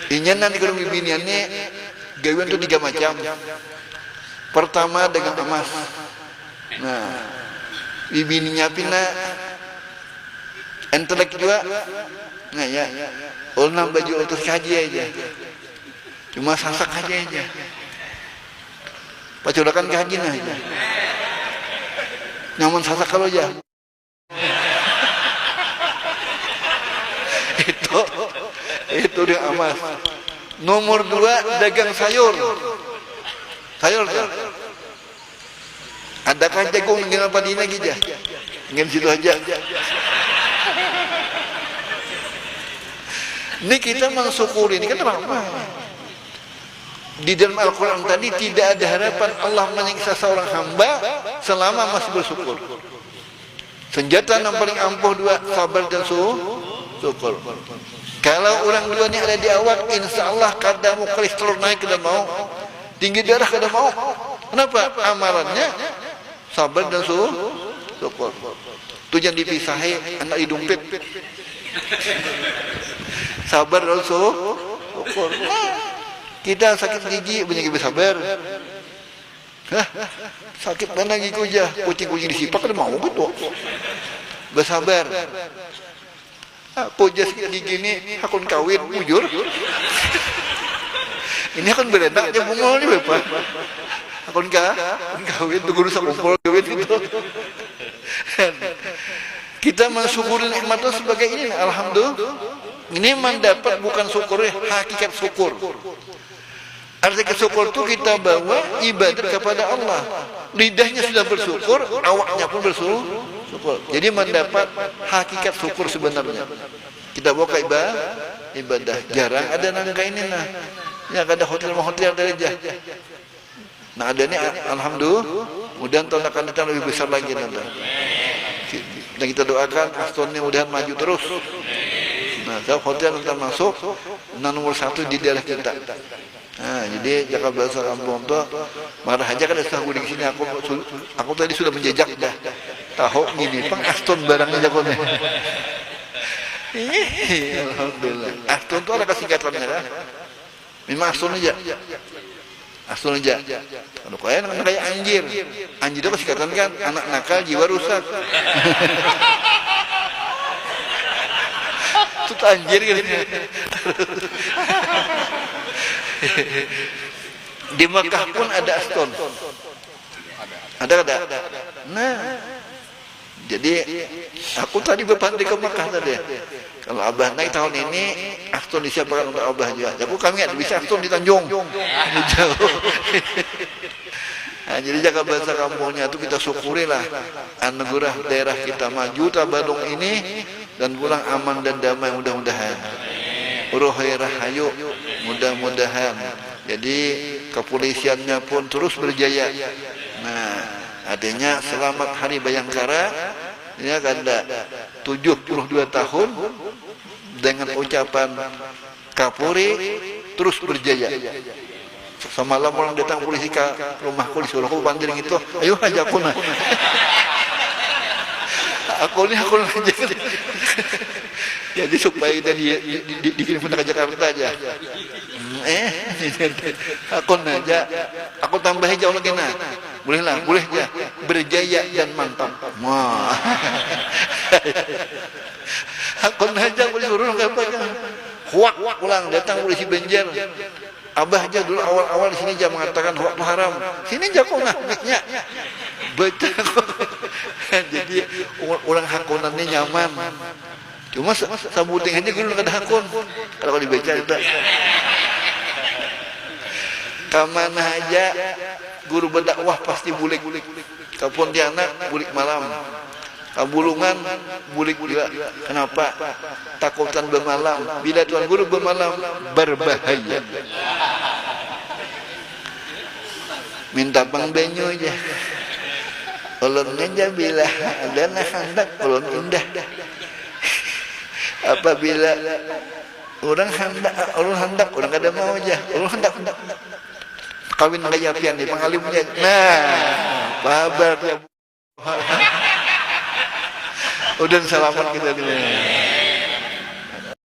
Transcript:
Inyanan di kurung bibiniannya gawean tuh 3 macam. Pertama dengan emas. Nah, bibininya pina entelek juga. Nah ya, ulna baju utus haji aja. Cuma sasak aja. Paculakan ke haji nah aja. Nyaman sasak kalau aja. Itu dia emas. Nomor 2 dagang sayur. Sayur tuh. Adakah jagung dengan apa dina gitu ya? Dengan situ aja. Ini kita mensyukuri, ini kan rahmat. Di dalam Al-Quran tadi tidak ada harapan Allah menyiksa seorang hamba selama masih bersyukur. Senjata yang paling ampuh 2, sabar dan syukur. Kalau orang dua ini ada di awal, insya Allah kadang kolesterol naik kada mau, tinggi darah kada mau. Kenapa? Amalannya sabar dan syukur. Itu jangan dipisahi anak hidung pip. Sabar dan syukur. Kita sakit gigi banyak bersabar. Sakit mana gigi aja, kucing-kucing disipak kada mau gitu. Bersabar. Aku aja sakit gigi ini, aku kawin, bujur. Ini akan berenak aja bungol nih Bapak. Aku kawin, tunggu rusak kumpul kawin gitu. Kita mensyukuri nikmat itu sebagai ini, alhamdulillah. Ini mendapat bukan syukur, hakikat syukur. Arti syukur itu kita bawa ibadat kepada Allah. Lidahnya sudah bersyukur, awaknya pun bersyukur. Jadi mendapat hakikat syukur sebenarnya. Kita bawa ke ibadah. Jarang ada nangka ini nah. Ya ada hotel dari aja. Nah ada ini alhamdulillah. Mudah-mudahan tahun akan datang lebih besar lagi nanti. Dan kita doakan Aston ini mudah maju terus. Nah, hotel kita masuk nomor 1 di daerah kita. Nah, jadi Jakarta bahasa kampung tuh marah aja kan sudah di sini aku tadi sudah menjejak dah. Tahu gini, Pang Aston barangnya jagonya. Alhamdulillah. Aston itu ada singkatannya kan? Memang Aston aja. Aston aja. Kalau kayak anjir. Anjir itu singkatan kan anak nakal jiwa rusak. Itu anjir gitu. Di Mekah pun ada Aston. Ada. Nah, jadi aku tadi berpandai ke Mekah tadi. Kalau Abah naik tahun ini, Aston disiapkan untuk Abah juga. Jadi kami nggak bisa Aston di Tanjung, jauh. Nah, jadi jaga bahasa kampungnya itu kita syukurilah anugerah daerah kita maju Tabadong ini dan pulang aman dan damai mudah-mudahan. Rohai rahayu mudah-mudahan. Jadi kepolisiannya pun terus berjaya. Nah, artinya selamat Hari Bayangkara. Ya kan 72 tahun dengan ucapan Kapolri terus berjaya. Semalam orang datang polisi ke rumahku disuruh aku bandirin itu, ayo aja aku nah. aku aja. Jadi supaya dia dikirim ke Jakarta aja. Aku aja, aku tambah aja lagi nah. Boleh ya, berjaya dan mantap. Wah. Aku aja aku disuruh apa kan. Huak pulang datang polisi Banjar. Abah aja dulu awal-awal di sini aja mengatakan waktu haram. Sini aja kok miknya. Baca kok. Jadi orang hakunannya nyaman. Cuma sabuting aja guru kada hakun. Kalau dibaca udah. Kamana aja guru berdakwah pasti bulik. Ke Pontianak bulik malam. Kabulungan bulik juga. Kenapa? Takutan bermalam. Bila tuan guru bermalam berbahaya. Minta pang benyo aja. Ulun aja bila ada hendak ulun indah. Apabila orang hendak orang kada mau aja. Ulun hendak. Kawin ngaya pian di pangalimnya. Nah, babar. Udah selamat kita ini.